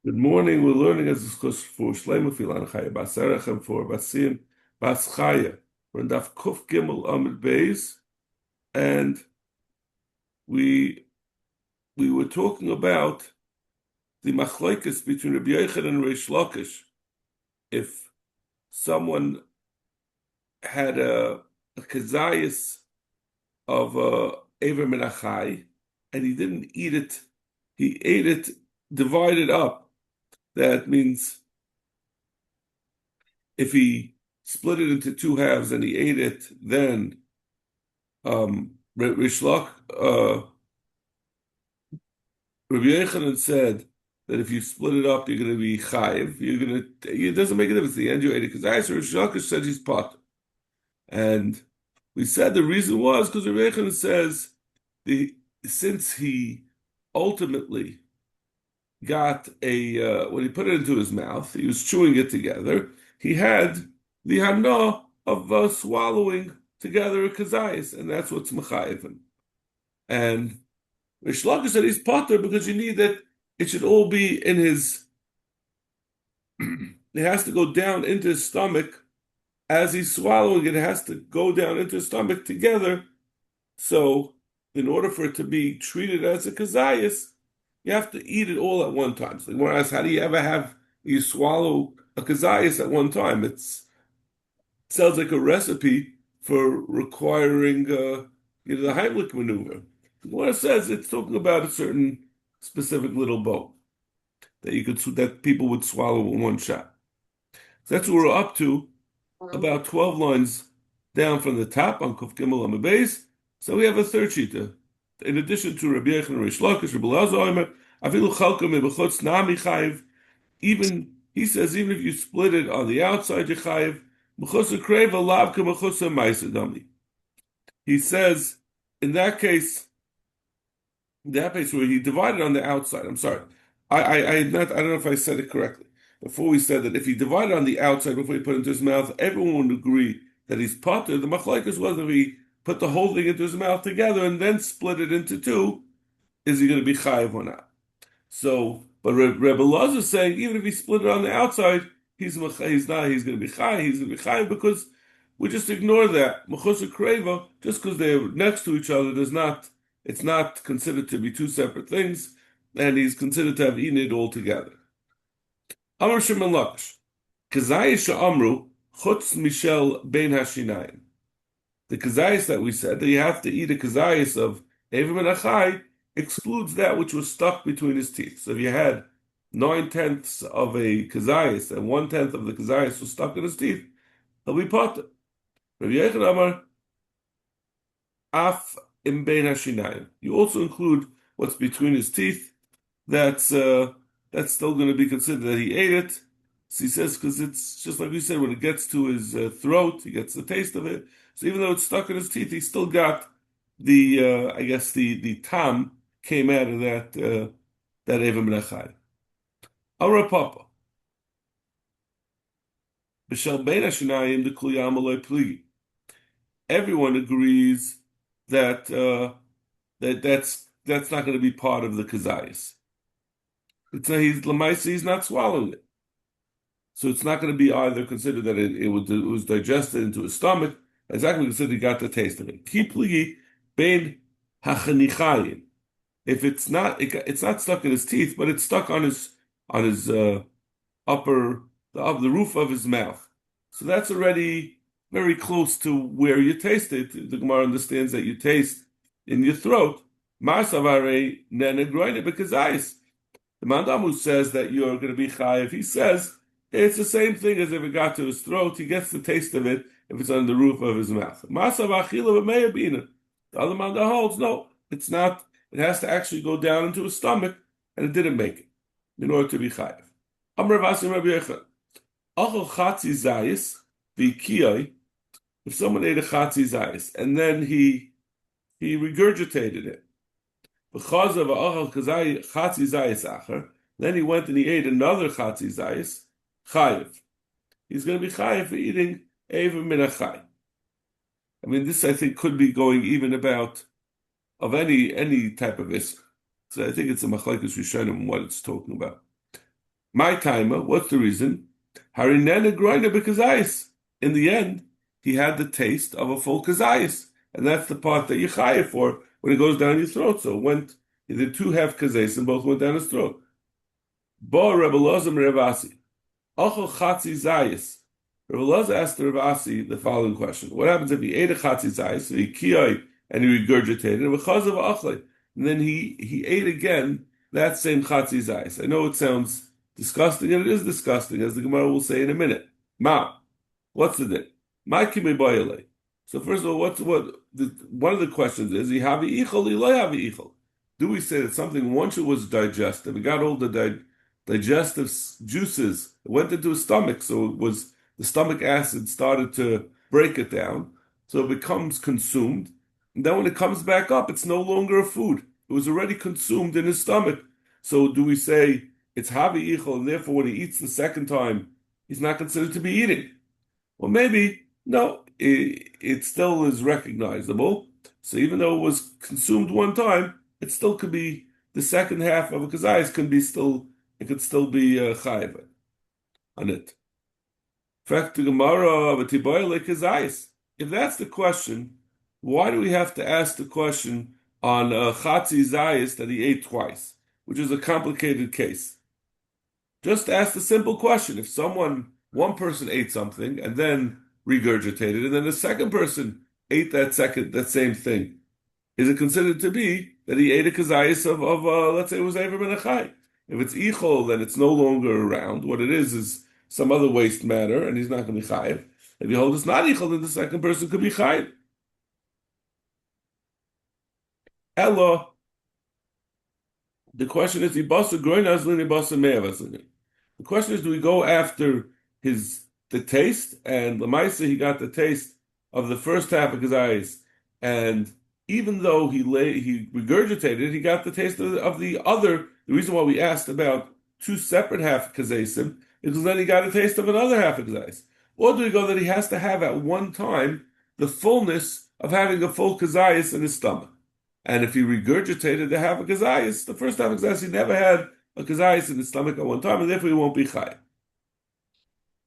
Good morning. We're learning as discussed for Shleima Filan Chaya Basarechem for Basim Bas Chaya. We're in Daf Kuf Gimel Amid Beis, and we were talking about the machlokes between Rabbi Yochanan and Reish Lakish. If someone had a kazayas of Ever Menachai and he didn't eat it, he ate it divided up. That means if he split it into two halves and he ate it, then Rish Rabbi Yochanan said that if you split it up, you're going to be chayiv. It doesn't make a difference. The end you ate it because Rish Lakish said he's pot, and we said the reason was because Rabbi Yochanan says since he ultimately got when he put it into his mouth, he was chewing it together. He had the hana of swallowing together a kazayis, and that's what's mechayiv. And Rish Lakish said he's potter because you need that it should all be in his. It has to go down into his stomach as he's swallowing it. It has to go down into his stomach together. So, in order for it to be treated as a kazayis, you have to eat it all at one time. So, when I ask, how do you ever have you swallow a kazayis at one time? It sounds like a recipe for requiring the Heimlich maneuver. What it says, it's talking about a certain specific little bowl that people would swallow in one shot. So that's what we're up to, about 12 lines down from the top on Kuf Gimel on the base. So we have a third shita. In addition to Rabbi Yochanan and Rish Lakish, Rabbi Elazar, afilu chalka mebechutz nami chayiv. Even he says, even if you split it on the outside, you chayiv. Mechutza kreva lavka mechutza ma'aser dami. He says, in that case where he divided on the outside. I'm sorry, I don't know if I said it correctly. Before we said that if he divided on the outside before he put it into his mouth, everyone would agree that he's potter. The machlokes was if he put the whole thing into his mouth together and then split it into two, is he going to be chayiv or not? So, but Rebbe Elazar is saying even if he split it on the outside, he's not. He's going to be chayiv. He's going to be chayiv because we just ignore that mechutza kreva just because they're next to each other. It's not considered to be two separate things, and he's considered to have eaten it all together. Amar Shimon Lakish, kazayis she'amru chutz mishel bein hashinayim. The kazayis that we said that you have to eat a kazayis of Evim and Achai excludes that which was stuck between his teeth. So if you had 9/10 of a kazayis and 1/10 of the kazayis was stuck in his teeth, he'll be potter. Rabbi Yochanan Amar af im bein hashinayim. You also include what's between his teeth. That's still going to be considered that he ate it. So he says because it's just like we said, when it gets to his throat, he gets the taste of it. So even though it's stuck in his teeth, he still got the I guess the tam came out of that Evim Menachai. Amar Papa b'shel bein hashinayim the kliyam aloi pligi. Everyone agrees that that's not going to be part of the kazayis. He's not swallowing it, so it's not going to be either considered that it was digested into his stomach. It's not going to be considered he got the taste of it. Kipligi bein hachanichayim. If it's not stuck in his teeth, but it's stuck on his the roof of his mouth. So that's already very close to where you taste it. The Gemara understands that you taste in your throat. Marsavare nenegroine because ice. The Mandamu says that you're going to be chayiv. He says it's the same thing as if it got to his throat. He gets the taste of it if it's on the roof of his mouth. The other Mandamu holds no, it's not. It has to actually go down into his stomach, and it didn't make it in order to be chayiv. Amar Vasim Rabbi Yochanan, achol chatzi zayis v'kiyai. If someone ate a chatzi zayis and then he regurgitated it, because of chatzi zayis acher, then he went and he ate another chatzi zayis, chayiv. He's going to be chayiv for eating Evim Menachai. I mean, this I think could be going even about of any type of isra. So I think it's a machlokes rishonim what it's talking about. My timer, what's the reason? Harinena groina because ice. In the end, he had the taste of a full kazayas. And that's the part that you chaya for when it goes down your throat. So it went, he did two half kazayas and both went down his throat. Bo Rebbe Lozim Revasi. Ochel chatzi zayis. Rebbe Loza asked Revasi the following question. What happens if he ate a chatzi zayis, so he kiyoi, and he regurgitated, and then he ate again that same chatzi zayis? I know it sounds disgusting, and it is disgusting, as the Gemara will say in a minute. Ma, what's the din? Ma kimi boyale. So first of all, one of the questions is, he havi ichol, he havi ichol. Do we say that something, once it was digestive, it got all the digestive juices, it went into his stomach, so it was the stomach acid started to break it down, so it becomes consumed, and then when it comes back up, it's no longer a food. It was already consumed in his stomach. So do we say it's havi ichol, and therefore when he eats the second time, he's not considered to be eating? Well, maybe, no, it still is recognizable. So even though it was consumed one time, it still could be, the second half of a kazayas can be still, it could still be chayiv on it. In fact, the Gemara of a tiboy like kazayas. If that's the question, why do we have to ask the question on chatzi zayis that he ate twice, which is a complicated case? Just ask the simple question. If one person ate something and then regurgitated, and then the second person ate that same thing, is it considered to be that he ate a kazayis of let's say it was Ever Ben Achai? If it's ichol, then it's no longer around. What it is some other waste matter, and he's not going to be chayiv. If you hold it's not ichol, then the second person could be chayiv. Hello. The question is, the question is, do we go after the taste? And Lamaisa, he got the taste of the first half of his eyes, and even though he regurgitated, he got the taste of the other. The reason why we asked about two separate half kazaysim is because then he got a taste of another half of kazayis. Or do we go that he has to have at one time the fullness of having a full kazayis in his stomach? And if he regurgitated the half of kazayis, the first half of kazayis, he never had a kazayis in his stomach at one time, and therefore he won't be chay.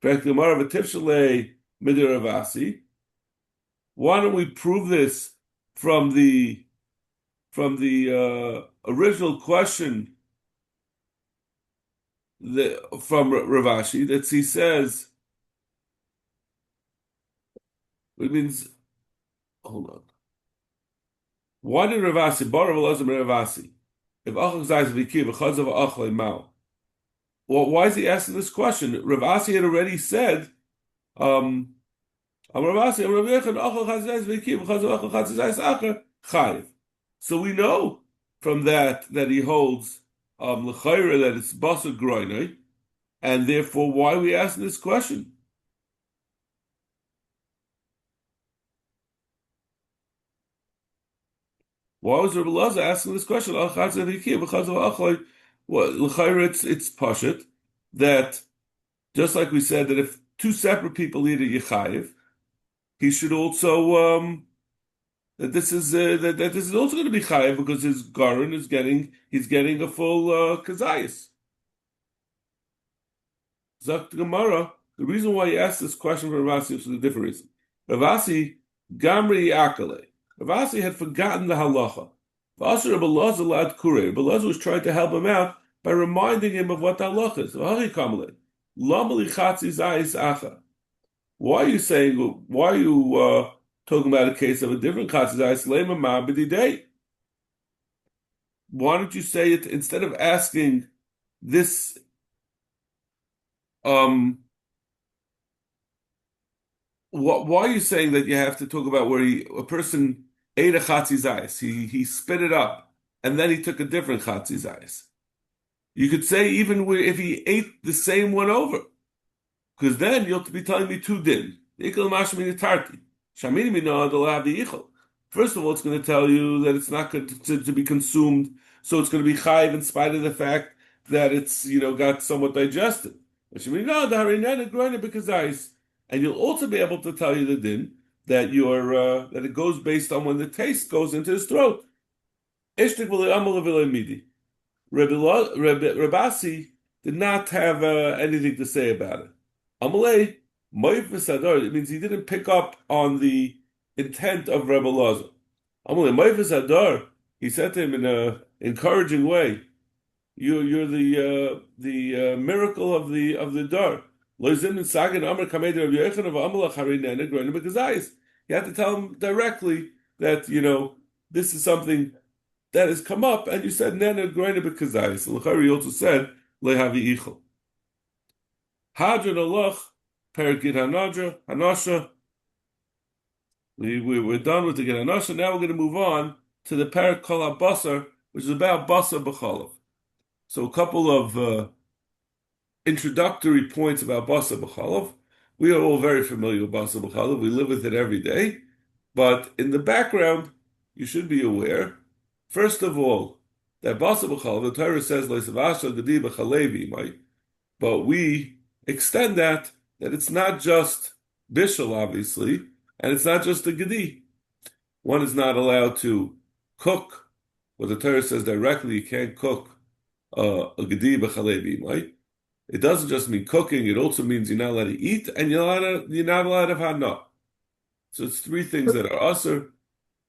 Why don't we prove this from the original question from Rav Ashi, that he says, it means, hold on. Why did Rav Ashi, if Achak Zayis V'Ki, V'chaz of Achlei Mao? Well, why is he asking this question? Rav Ashi had already said, so we know from that he holds l'chayra that it's basar groinoi, and therefore why are we asking this question? Why was Rabbi Laza asking this question? Well, l'chayra it's pashut that just like we said that if two separate people eat a yichayiv, he should also that this is also going to be chayiv because his garin he's getting a full kazayis. Zakt Gemara. The reason why he asked this question for Ravasi is for a different reason. Ravasi gamri akale. Ravasi had forgotten the halacha. V'asher Rabbi Laza lad kurei. Rabbi Laza was trying to help him out by reminding him of what the halacha is. V'hari kamale. Lamali chatzi zayis acha. Why are you talking about a case of a different chatzi zayis lema ma b'didei? Why don't you say it instead of asking this? Why are you saying that you have to talk about where a person ate a chatzi zayis, he spit it up, and then he took a different chatzi zayis? You could say even if he ate the same one over, because then you'll be telling me two din. First of all, it's going to tell you that it's not going to be consumed, so it's going to be chayiv in spite of the fact that it's got somewhat digested. And you'll also be able to tell you the din that that it goes based on when the taste goes into his throat. Rabasi did not have anything to say about it. Amalei, Moifes Hadar, it means he didn't pick up on the intent of Rebbe Lazar. Amalei, Moifes Hadar, he said to him in an encouraging way, you're the miracle of the dar. You have to tell him directly that this is something that has come up, and you said nena groina bekazayis. L'chari also said lehavi ichel. Hadron alach pergid hanasha. We're done with the gid hanasha. Now we're going to move on to the parak kol habasar, which is about basar b'chalav. So a couple of introductory points about basar b'chalav. We are all very familiar with basar b'chalav. We live with it every day. But in the background, you should be aware, first of all, that basar b'chalav, the Torah says, le'savasha gedi b'chalevi, but we extend that it's not just bishul, obviously, and it's not just a gedi. One is not allowed to cook. What the Torah says directly, you can't cook a gedi b'chalevi, right? It doesn't just mean cooking; it also means you're not allowed to eat, and you're not allowed to have hana. So it's three things that are usher.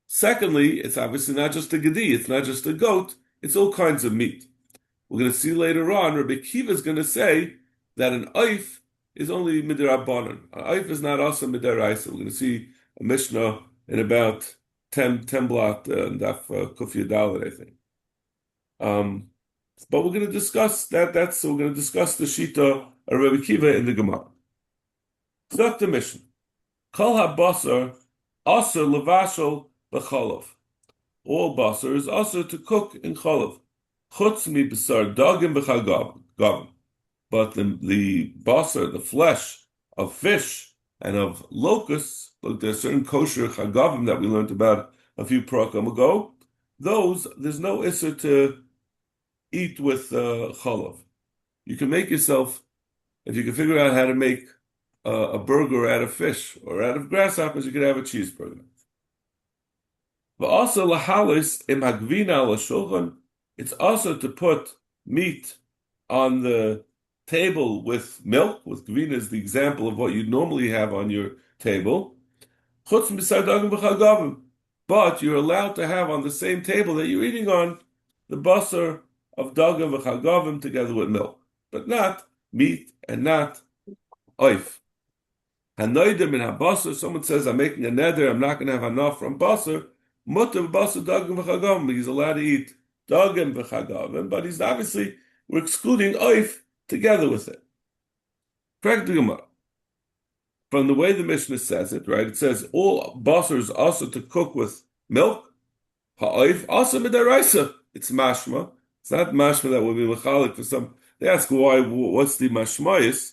Secondly, it's obviously not just a gedi; it's not just a goat; it's all kinds of meat. We're going to see later on. Rabbi Kiva is going to say that an oif is only midrabanan. An oif is not also midaraisa. We're going to see a mishnah in about 10 blot daf kuf yadalet, I think. But we're going to discuss that. We're going to discuss the shita of Rabbi Kiva in the Gemara. Start the mission. Kol habasar asur levashol b'chalav. All basar is asur to cook in chalav. Chutz mi b'sar dagim b'chagav. But the basar, the flesh of fish and of locusts, look, there's certain kosher chagavim that we learned about a few prakim ago. Those, there's no isser to eat with chalav. You can make yourself, if you can figure out how to make a burger out of fish or out of grasshoppers, you could have a cheeseburger. But also lahalis im hagvina l'shulchan, it's also to put meat on the table with milk. With gvina is the example of what you normally have on your table. Chutz misar dagim b'chagavim, but you're allowed to have on the same table that you're eating on the basar of dagim v'chagavim together with milk, but not meat and not oif. Hanoidim in habasar, someone says, I'm making a neder, I'm not going to have enough from basar, mutter basar dagim v'chagavim, he's allowed to eat dagim v'chagavim, but he's obviously, we're excluding oif together with it. Correct the Gemara. From the way the Mishnah says it, right, it says all basar is also to cook with milk, ha'oif, also midaraisa, it's mashma. It's not mashma that will be mechalik for some. They ask why. What's the mashmayis?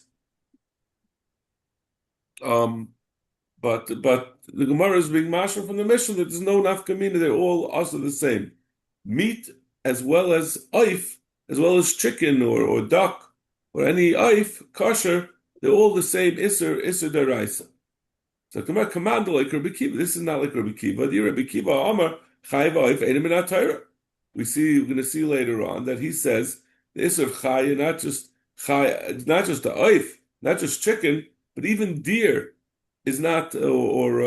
But the Gemara is being mashma from the Mishnah that there's no nafkamina. They're all also the same. Meat as well as oif, as well as chicken or duck or any oif kosher. They're all the same iser deraisa. So Gemara command like Rabbi Kiva. This is not like Rabbi Kiva. The Rabbi Kiva Amar chayv oif edim min Torah. We're going to see later on that he says the isser of chaya, not just the oif, not just chicken, but even deer is not, or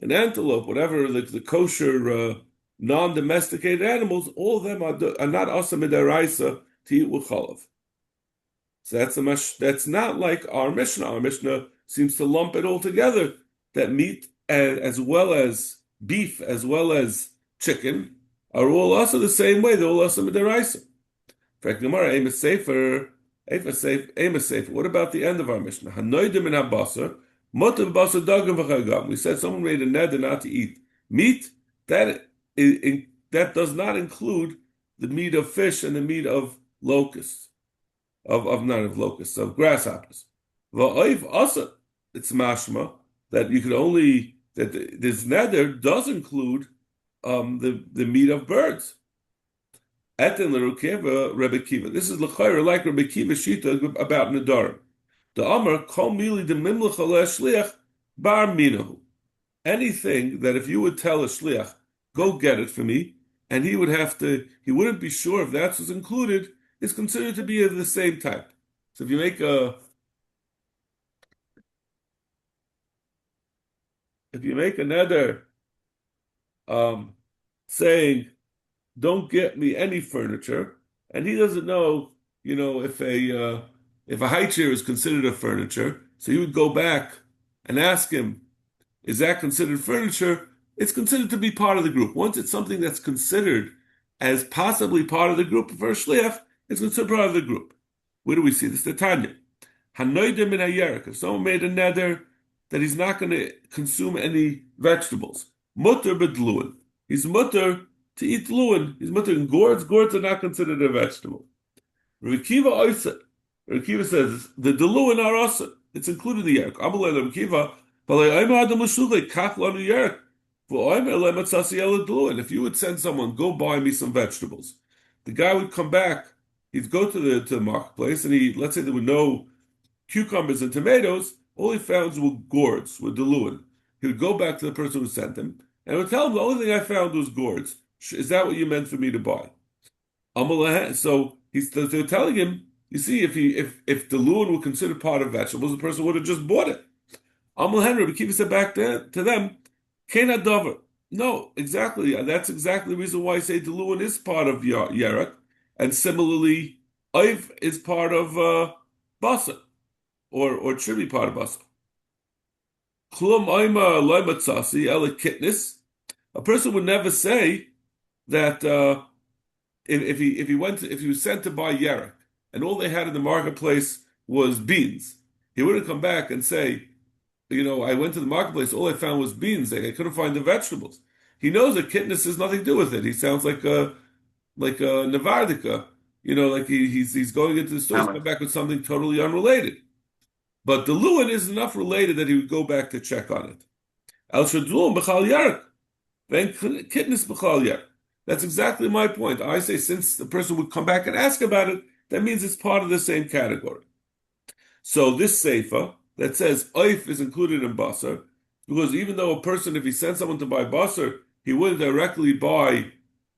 an antelope, whatever the kosher non-domesticated animals. All of them are not asa midaraisa to eat with chalav. So that's not like our Mishnah. Our Mishnah seems to lump it all together. That meat as well as beef as well as chicken are all also the same way. They're all also midaraisa. In fact, Gemara aim a sefer. What about the end of our Mishnah? Hanoidim in habasar, motav basar dagim v'chagam. We said someone made a neder not to eat meat. That does not include the meat of fish and the meat of locusts, of grasshoppers. Va'oif also, it's mashma that you could only that this neder does include the meat of birds. Etin l'rukeva Rebbe Kiva. This is l'chayra like Rebbe Kiva shita about nedarim. The Amar kol mili de mimlech shliach bar minahu. Anything that if you would tell a shliach, go get it for me, and he wouldn't be sure if that was included, is considered to be of the same type. So if you make a neder um, saying, "Don't get me any furniture," and he doesn't know, if a high chair is considered a furniture, so he would go back and ask him, "Is that considered furniture?" It's considered to be part of the group. Once it's something that's considered as possibly part of the group for a shliach, it's considered part of the group. Where do we see this? The Tanya. Hanoidim in Ayerek. If someone made a neder that he's not going to consume any vegetables, mutter bedluin. He's mutter to eat luin. He's mutter in gourds. Gourds are not considered a vegetable. Rabbi Kiva oisa. Rabbi Kiva says the deluin are also. It's included in the yerek. Amalei Rabbi Kiva. If you would send someone, go buy me some vegetables, the guy would come back. He'd go to the marketplace, and let's say there were no cucumbers and tomatoes. All he found were gourds, were deluin. He would go back to the person who sent him and would tell him the only thing I found was gourds. Is that what you meant for me to buy? So they're telling him, you see, if deluin were considered part of vegetables, the person would have just bought it. Amal Henry, Rabbi Kiva said back to them, Kena Dover. No, exactly. That's exactly the reason why I say Deluan is part of Yerek, and similarly, Oiv is part of Basa, or should be part of Basa. Klum Oima Loimatsasi Ela Kitnis. A person would never say that if he was sent to buy Yerek, and all they had in the marketplace was beans, he wouldn't come back and say, I went to the marketplace, all I found was beans. I couldn't find the vegetables. He knows that kitness has nothing to do with it. He sounds like a Nevardika, like he's going into the store, he's coming back with something totally unrelated. But the Lewin is enough related that he would go back to check on it. El Shadlum B'chal Yarek. Then kitness B'chal Yarek. That's exactly my point. I say since the person would come back and ask about it, that means it's part of the same category. So this Seifa that says Oif is included in Basar, because even though a person, if he sent someone to buy Basar, he wouldn't directly buy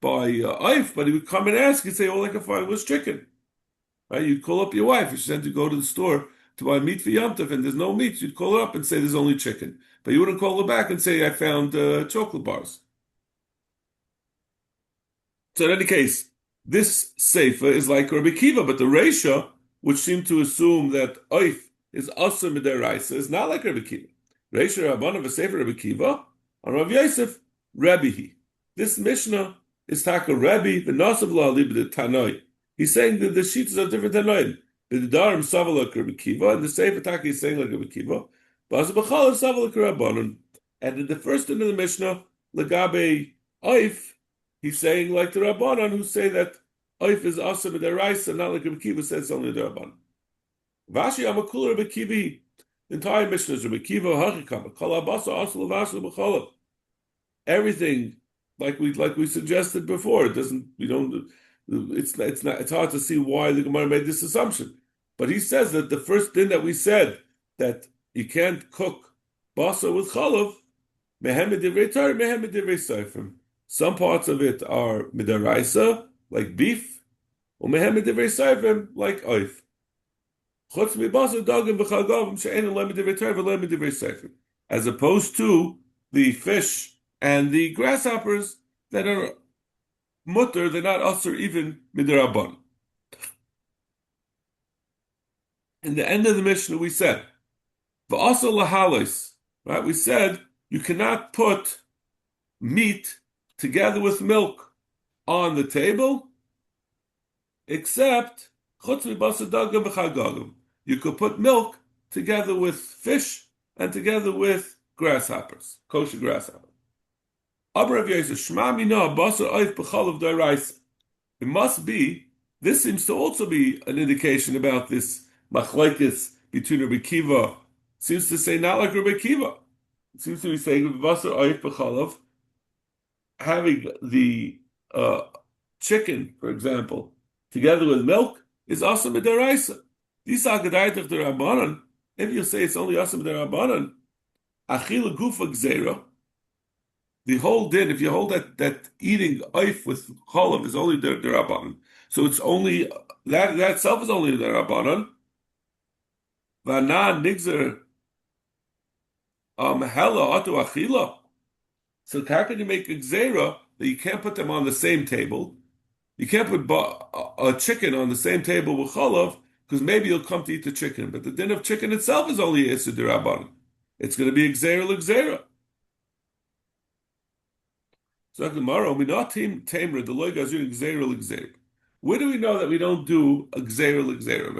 Oif, but he would come and ask, he'd say, all I could find was chicken. Right? You'd call up your wife, if she sent you to go to the store to buy meat for Yom Tov, and there's no meat, you'd call her up and say there's only chicken. But you wouldn't call her back and say, I found chocolate bars. So in any case, this Seifa is like Rabbi Kiva, but the Reisha, which seemed to assume that Oif is also midaraisa, is not like Rabbi Kiva. Reisha Rabban of a Sefer Rabbi Kiva, on Rav Yosef, Rebbehi. This Mishnah is Taka Rebbe, the Nasav La'ali, the Tanoi. He's saying that the sheets are different Tanoim. The Darim Savalak Rabbi Kiva, and the Sefer Taka is saying like Rabbi Kiva, Bazabachal Savalak Rabbanon. And in the first end of the Mishnah, Lagabe Oif, he's saying like the Rabbanon, who say that Oif is also midaraisa, not like Rabbi Kiva says only the Rabbanon. Vashi Amakul Rabbi Kiva, the entire Mishnah is Rabbi Kiva, Hachikama, Kalabasa, Asal, Vasal, B'cholov. Everything, like we suggested before, it's hard to see why the Gemara made this assumption. But he says that the first thing that we said, that you can't cook basa with cholov, mehem divrei Torah, mehem divrei seifrim. Some parts of it are midaraisa, like beef, or mehem divrei seifrim, like oif. As opposed to the fish and the grasshoppers that are mutter, they're not usher even midarabban. In the end of the Mishnah, we said, v'asa lahalos, right? We said you cannot put meat together with milk on the table, except chutz mibasa dagam v'chagagam. You could put milk together with fish and together with grasshoppers, kosher grasshoppers. It must be, this seems to also be an indication about this machlekes between Rabbi Kiva. Seems to say not like Rabbi Kiva. It seems to be saying having the chicken, for example, together with milk is also midaraisa. If you say it's only also midarabanan, achila gufa gzeira. The whole din, if you hold that eating oif with cholav is only derabanan, so it's only That itself is only the Rabbanon. V'anan nigzer hella atu achila. So how can you make a gzera that you can't put them on the same table? You can't put a chicken on the same table with chalav because maybe you'll come to eat the chicken. But the din of chicken itself is only a Rabbanon. It's going to be a gzera l'gzera. So tomorrow, we not tamer the loy gazur gzeira l'gzeira. Where do we know that we don't do a gzeira l'gzeira?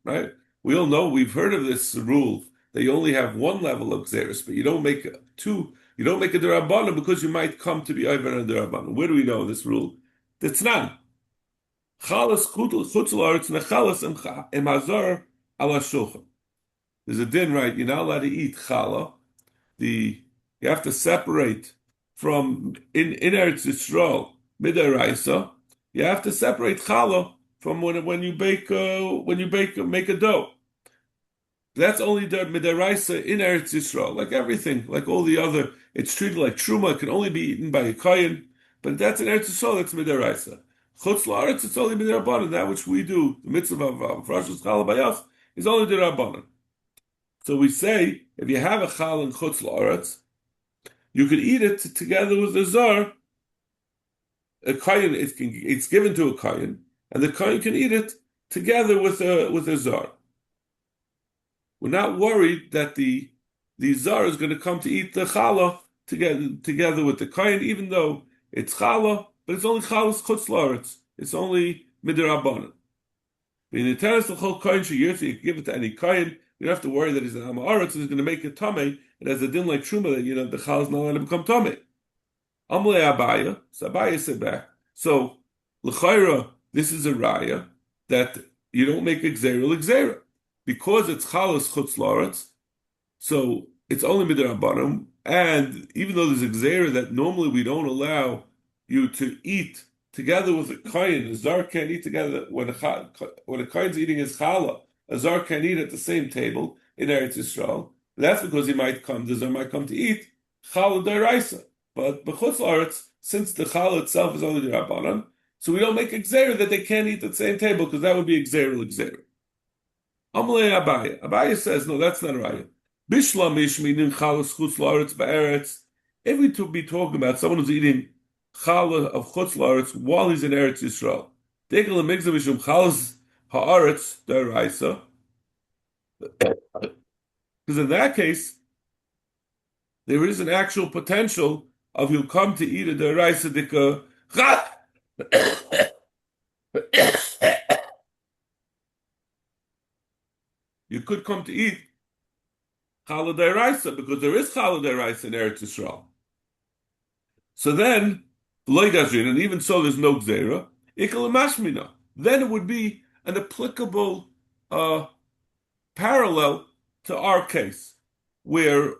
Right? We all know we've heard of this rule that you only have one level of gzeiras, but you don't make two. You don't make a derabbanan because you might come to be over a derabbanan. Where do we know this rule? That's none. Chalas chutz la'aretz nechalas imazar ala shulchan. There's a din, right? You're not allowed to eat challah. You have to separate from in Eretz Yisrael midaraisa. You have to separate challah from when you bake make a dough. That's only the midaraisa in Eretz Yisrael, like everything, like all the other. It's treated like truma. It can only be eaten by a kohen, but that's in Eretz Yisrael. That's midaraisa. Chutz la'aretz, it's only midarabbanan. That which we do, the mitzvah of Rosh Challah by us, is only derabbanan. So we say if you have a chal in chutz la'aretz, you could eat it together with the zar. A kohen, it's given to a kohen, and the kohen can eat it together with a zar. We're not worried that the zar is going to come to eat the challah together with the kohen, even though it's challah, but it's only challah chutz la'aretz. It's only midrabanan. In the teres the whole kohen sheyirtzi, you can give it to any kohen. You don't have to worry that he's an amaretz and he's going to make it tamei. It has a din like truma that the chal is not allowed to become tamei. Amle Abaya, so Abaya said back. So l'chayra, this is a raya that you don't make a gzera because it's chalas chutz la'aretz. So it's only midrabanan, and even though there's a gzera that normally we don't allow you to eat together with a kohen, a zar can't eat together when a kohen's eating his challah. A zar can't eat at the same table in Eretz Yisrael. That's because the zar might come to eat challah d'oraisa. But b'chutz la'aretz, since the challah itself is only the rabbanan, so we don't make a gzera that they can't eat at the same table because that would be a gzera l'gzera. Amalei Abaya. Abaya says, no, that's not right. Bishla mishminin challah chutz la'aretz ba'eretz. If we to be talking about someone who's eating challah of chutz la'aretz while he's in Eretz Yisrael, dekel migzah mishum challah haaretz d'oraisa. Because in that case, there is an actual potential of you'll come to eat a d'oraisa dika. You could come to eat challah d'oraisa because there is challah d'oraisa in Eretz Yisrael. So then, and even so, there's no gzera. Then it would be an applicable parallel to our case, where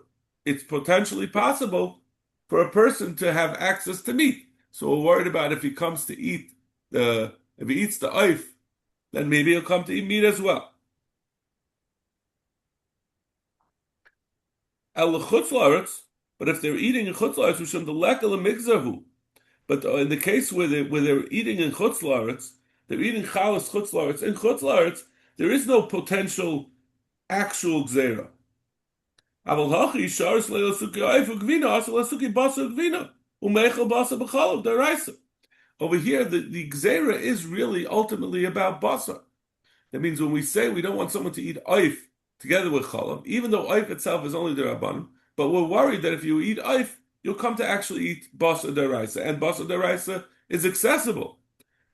it's potentially possible for a person to have access to meat. So we're worried about if he comes to eat if he eats the oif, then maybe he'll come to eat meat as well. But if they're eating in chutz la'aretz, we shouldn't lekel migzahu. But in the case where they're eating in chutz la'aretz, they're eating chalas chutz la'aretz. In chutz la'aretz, there is no potential actual gzera. Over here, the gzera is really ultimately about basa. That means when we say we don't want someone to eat oif together with chalav, even though oif itself is only derabbanan, but we're worried that if you eat oif, you'll come to actually eat basa deraisa, and basa deraisa is accessible.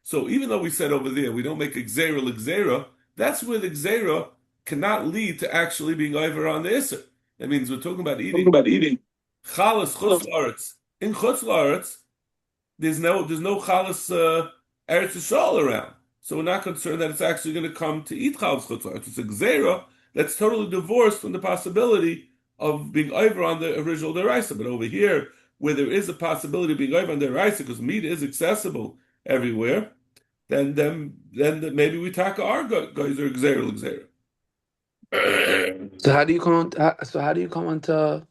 So even though we said over there we don't make a gzera l'gzera, that's where the gzera cannot lead to actually being over on the isser. That means we're talking about eating chalas chutz la'aretz. In chutz la'aretz, there's no chalas Eretz Yisrael around, so we're not concerned that it's actually going to come to eat chalas chutz la'aretz. It's a gzera that's totally divorced from the possibility of being over on the original deraisa. But over here, where there is a possibility of being over on the deraisa, because meat is accessible everywhere, then maybe we taka our guys are gzera. So how do you come on? So how do you come onto?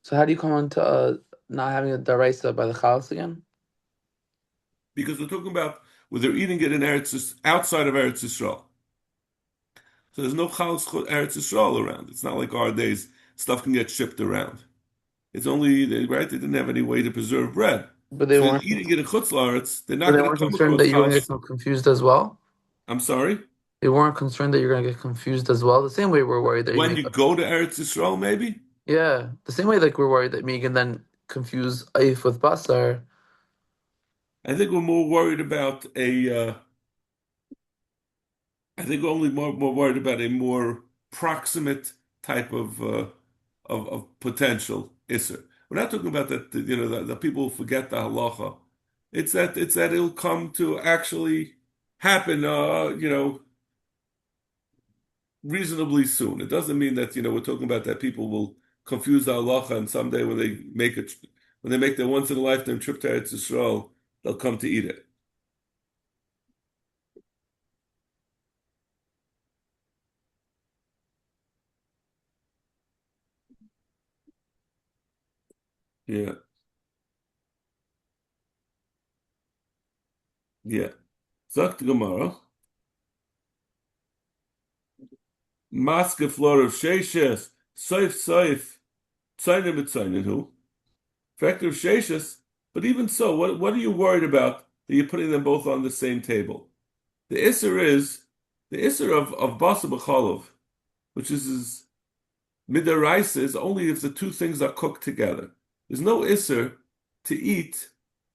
So how do you come onto not having a deraisa by the chalas again? Because we're talking about where they're eating it in outside of Eretz Yisrael. So there's no Chal Eretz Yisrael around. It's not like our days, stuff can get shipped around. It's only, right, they didn't have any way to preserve bread. But they So they're weren't. eating it in Chutz La'aretz, they're But not they going to weren't come concerned across that you were Chal. going to get confused as well. I'm sorry? They weren't concerned that you're going to get confused as well. The same way we're worried that you When may. you go to Eretz Yisrael, maybe? Yeah, the same way like we're worried that me can then confuse Aif with Basar. I think we're more worried about I think we're only more worried about a more proximate type of potential isser. We're not talking about that, that people forget the halacha. It's that it'll come to actually happen, reasonably soon. It doesn't mean that, we're talking about that people will confuse the halacha and someday when they make their once in a lifetime trip to Eretz Yisrael, they'll come to eat it. Yeah, yeah. Sagt the Gemara, Maske flor of sheishes, soif, tzayin b'tzayin who, factor of sheishes. But even so, what are you worried about that you're putting them both on the same table? The isser is the isser of basa b'cholov, which is midaraisa, is only if the two things are cooked together. There's no isser to eat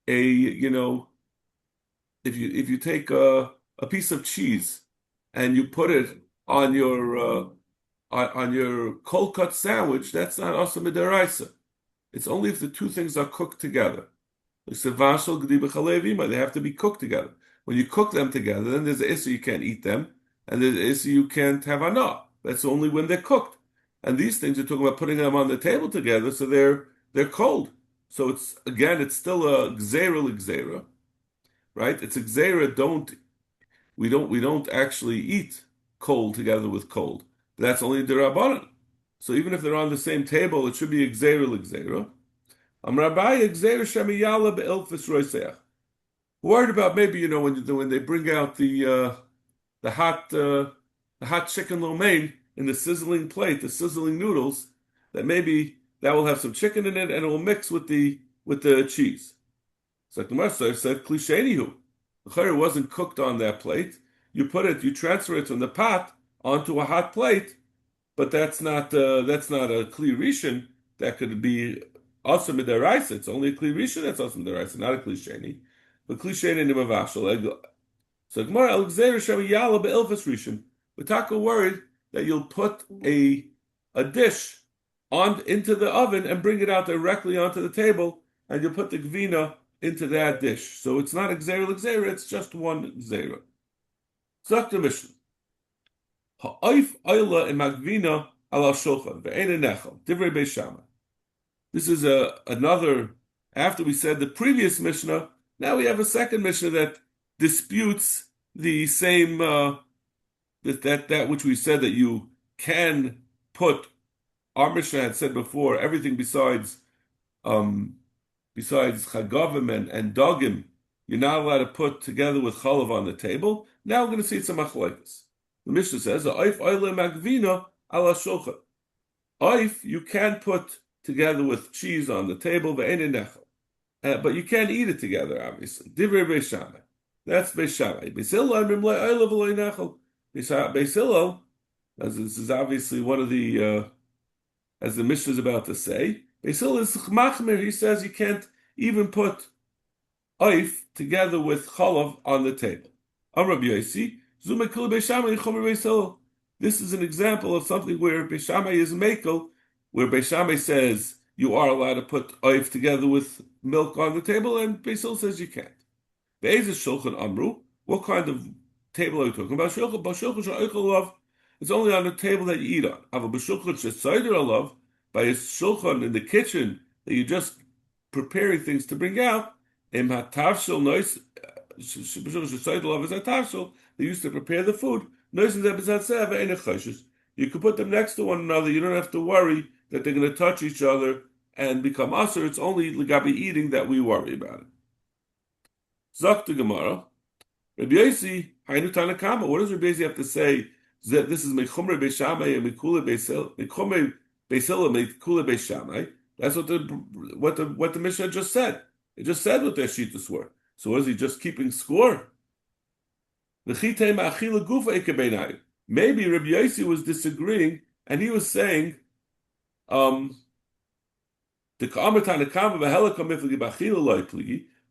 if you take a piece of cheese and you put it on your cold cut sandwich, that's not also midaraisa. It's only if the two things are cooked together. They have to be cooked together. When you cook them together, then there's an issue you can't eat them, and there's an issue you can't have anah. That's only when they're cooked. And these things you're talking about putting them on the table together, so they're cold. So it's still a gzera, right? It's a gzera. We don't actually eat cold together with cold. That's only derabanan. So even if they're on the same table, it should be gzera. Amrabai gzera shemiyala be'ilfis roiseach. Worried about maybe when they bring out the hot chicken lo mein in the sizzling plate, the sizzling noodles, that maybe that will have some chicken in it and it will mix with the cheese. It's like the Master said, klishenihu. The chayr wasn't cooked on that plate. You transfer it from the pot onto a hot plate, but that's not a kli rishon. That could be also midaraisa. It's only a kli rishon that's also midaraisa, not a kli sheni. But kli sheni nimavashal. So Gemara el gzeir shem yala be'ilfas rishon. We're talking worried that you'll put a dish on into the oven and bring it out directly onto the table, and you'll put the gvina into that dish. So it's not a gzeira, it's just one gzeira. Zok the Mishnah. Ha'oif oila imagvina ala shulchan ve'ena nechel. Divrei Beis Shammai. This is another. After we said the previous Mishnah, now we have a second Mishnah that disputes the same that which we said that you can put. Our Mishnah had said before everything besides chagavim and dogim, you're not allowed to put together with chalav on the table. Now we're going to see some machlokes. The Mishnah says, "Oif oile magvina ala shulchan." Oif you can put together with cheese on the table, but you can't eat it together. Obviously, divrei Beis Shammai. That's Beis Shammai. Beis Hillel mimlei oile v'lo nechel. Beis Hillel, as this is obviously one of the as the Mishnah is about to say. Beis Hillel is machmir. He says you can't even put oif together with chalav on the table. Rabbi Yosi, zumekul Beis Shammai chomer Beis Hillel. This is an example of something where Beis Shammai is mekel, where Beis Shammai says you are allowed to put oif together with milk on the table, and Beis Hillel says you can't. Be'ezes shulchan amru. What kind of table are you talking about? Shulchan sha'oichel alav. It's only on the table that you eat on. Ava b'shulchan she'tzayder alav. By a shulchan in the kitchen that you're just preparing things to bring out. Im hatavshel nois b'shulchan she'tzayder alav is hatavshel. They used to prepare the food. Nois is ebezatzeh ve'enech choshes. You can put them next to one another. You don't have to worry that they're going to touch each other and become usher. It's only legabi eating that we worry about it. Zok the Gemara. Rabbi Yossi, Hainu Tanakama. What does Rabbi Yossi have to say? That this is Mechumre Beishamai and Mekule Beisil, Mechumre Beisil and Mekule Beishamai. That's what the Mishnah just said. It just said what their shittas were. So was he just keeping score? Maybe Rabbi Yossi was disagreeing, and he was saying, the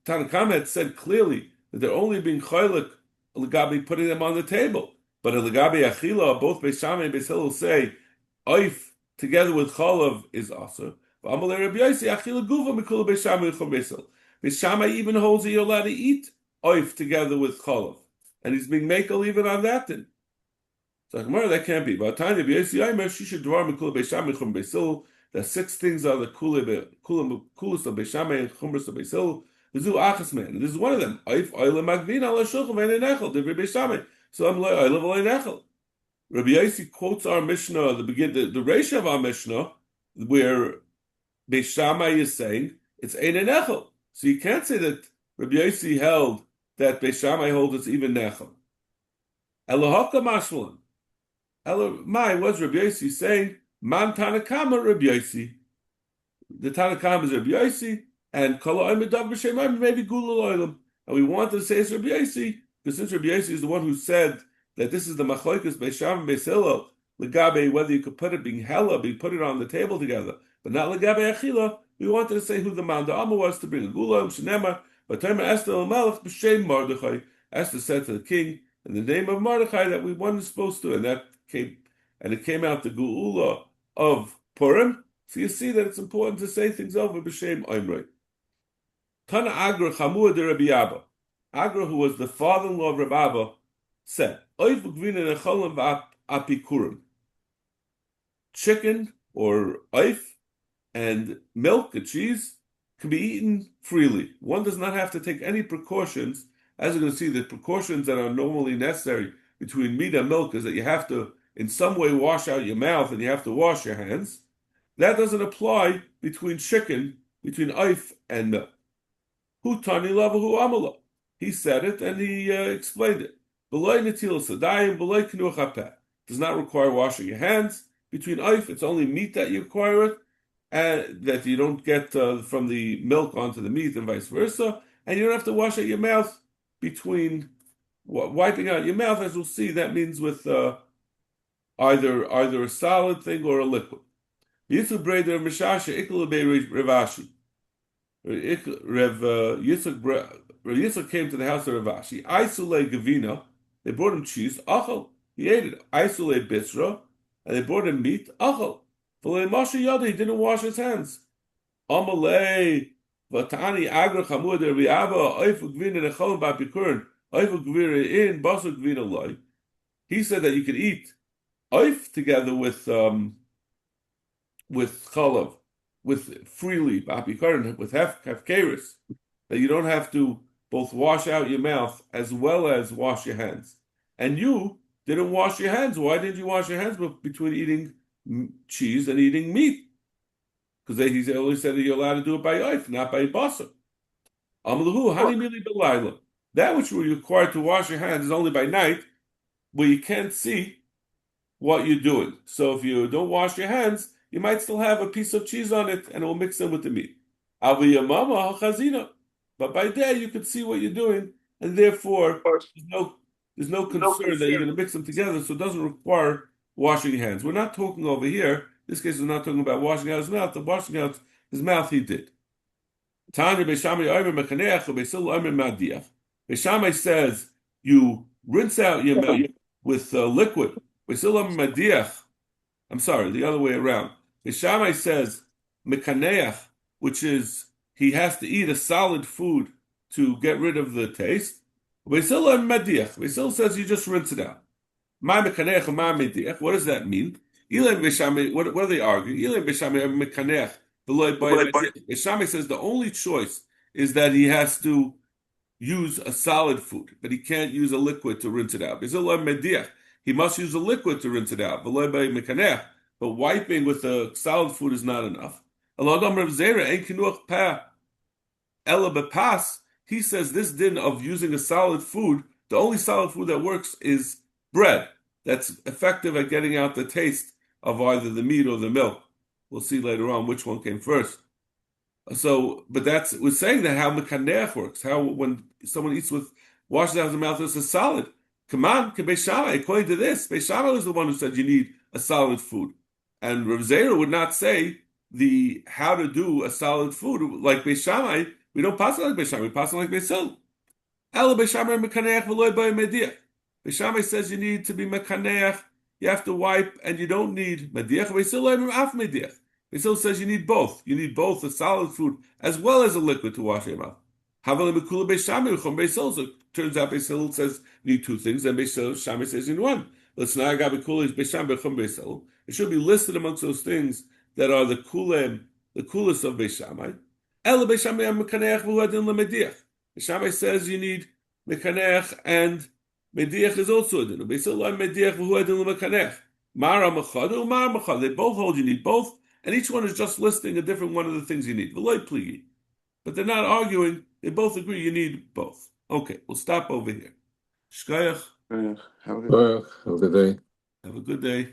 Tanakama had said clearly that they're only being chaylik legabi putting them on the table, but a legabi achila, both Beis Shammai and Beis Hillel say oif together with chalav is also. Beis Shammai even holds that you're allowed to eat oif together with chalav, and he's being makel even on that thing. So that can't be. But Tanya Beis Yaimah she should draw mikul Beis Shammai chum Beis Hillel. The 6 things are the kulas of Beis Shammai and chumras of Beis Hillel. This is one of them. So I'm like, Rabbi Yossi quotes our Mishnah, the Reisha of our Mishnah, where Beis Shammai is saying it's ein nechel. So you can't say that Rabbi Yossi held that Beis Shammai holds it's even nechel. Elohaka mashmalan. Elohai was Rabbi Yossi saying man Tanakama Rabbi Yossi. The Tanakama is Rabbi Yossi. And maybe Gula. And we wanted to say it's Rabbi Yossi, because since Rabbi Yossi is the one who said that this is the Machlokes Beis Shammai and Beis Hillel, Legabe, whether you could put it being hella, put it on the table together, but not Legabe Achila, we wanted to say who the man the Amma was to bring a Gula, Shenema, but Tema Esther al-Malach, B'Shem Mordechai. Esther said to the king, in the name of Mordechai, that we weren't supposed to, and it came out the Gula of Purim. So you see that it's important to say things over B'Shem Oimrei. Tana Agra Chamua de Rabbi Abba. Agra, who was the father-in-law of Rabbi Abba, said, chicken or oif and milk and cheese can be eaten freely. One does not have to take any precautions. As you're going to see, the precautions that are normally necessary between meat and milk is that you have to in some way wash out your mouth and you have to wash your hands. That doesn't apply between oif and milk. Hu tani lavahu amala. He said it and he explained it. Does not require washing your hands. Between oif, it's only meat that you acquire it, and that you don't get from the milk onto the meat and vice versa. And you don't have to wash out your mouth between wiping out your mouth, as we'll see. That means with either a solid thing or a liquid. Yitzchak Breder Mishasha Ikla Revashi. Yitzchak came to the house of Ravashi. Isule Gavina, they brought him cheese. Achel, he ate it. Isule Bisra, and they brought him meat. Achel, V'lei Moshe Yada, he didn't wash his hands. Amalei Vatani Agra Chamud Riava Oifu Gvina Necholim Bapikurin Oifu Gvira in Basu Gvina Loi. He said that you could eat oif together with chalav, with freely, with hefkeris, that you don't have to both wash out your mouth as well as wash your hands. And you didn't wash your hands. Why didn't you wash your hands between eating cheese and eating meat? Because he only said that you're allowed to do it by oif, not by basar. That which you're required to wash your hands is only by night, where you can't see what you're doing. So if you don't wash your hands, you might still have a piece of cheese on it, and it will mix in with the meat. But by day, you can see what you're doing, and therefore there's no concern that you're going to mix them together, so it doesn't require washing your hands. We're not talking over here. In this case, we're not talking about washing out his mouth. The washing out his mouth, he did. Beis Shammai says you rinse out your mouth with liquid. I'm sorry, the other way around. Beis Shammai says mekaneach, which is he has to eat a solid food to get rid of the taste. Beis Hillel says you just rinse it out. What does that mean? What are they arguing? Beis Shammai says the only choice is that he has to use a solid food, but he can't use a liquid to rinse it out. He must use a liquid to rinse it out. But wiping with a solid food is not enough. He says this din of using a solid food The only solid food that works is bread. That's effective at getting out the taste of either the meat or the milk. We'll see later on which one came first. So, but we're saying that how mekaneach works, how when someone eats with washes out his mouth, it's a solid. Come on, Beis Shammai, according to this, Beis Shammai was the one who said you need a solid food, and Rav Zera would not say the how to do a solid food like Beis Shammai. We don't pass it like Beis Shammai, we pass it like Beis Hillel. Ela Beis Shammai mekaneach v'loy by mediach. Beis Shammai says you need to be mekaneach, you have to wipe, and you don't need mediach. Beis Hillel af mediach. Beis Hillel says you need both. You need both a solid food as well as a liquid to wash your mouth. Havel mekula Beis Shammai uchom Beis Hillel. So turns out Beis Hillel says you need two things, and Beis Shammai says you need one. Let's now go bekula Beis Shammai uchom Beis Hillel. It should be listed amongst those things that are the kulem, the coolest of Beis Shammai. Ela Beis Shammai mekaneach v'huadin lemediach. Beis Shammai says you need mekaneach, and mediach is also a din. Beis Hillel mediach v'huadin lemekanech. Mara machadu, mara machad. They both hold you need both, and each one is just listing a different one of the things you need. V'loy pligi. But they're not arguing. They both agree you need both. Okay, we'll stop over here. Shkayach. Have a good day. Have a good day.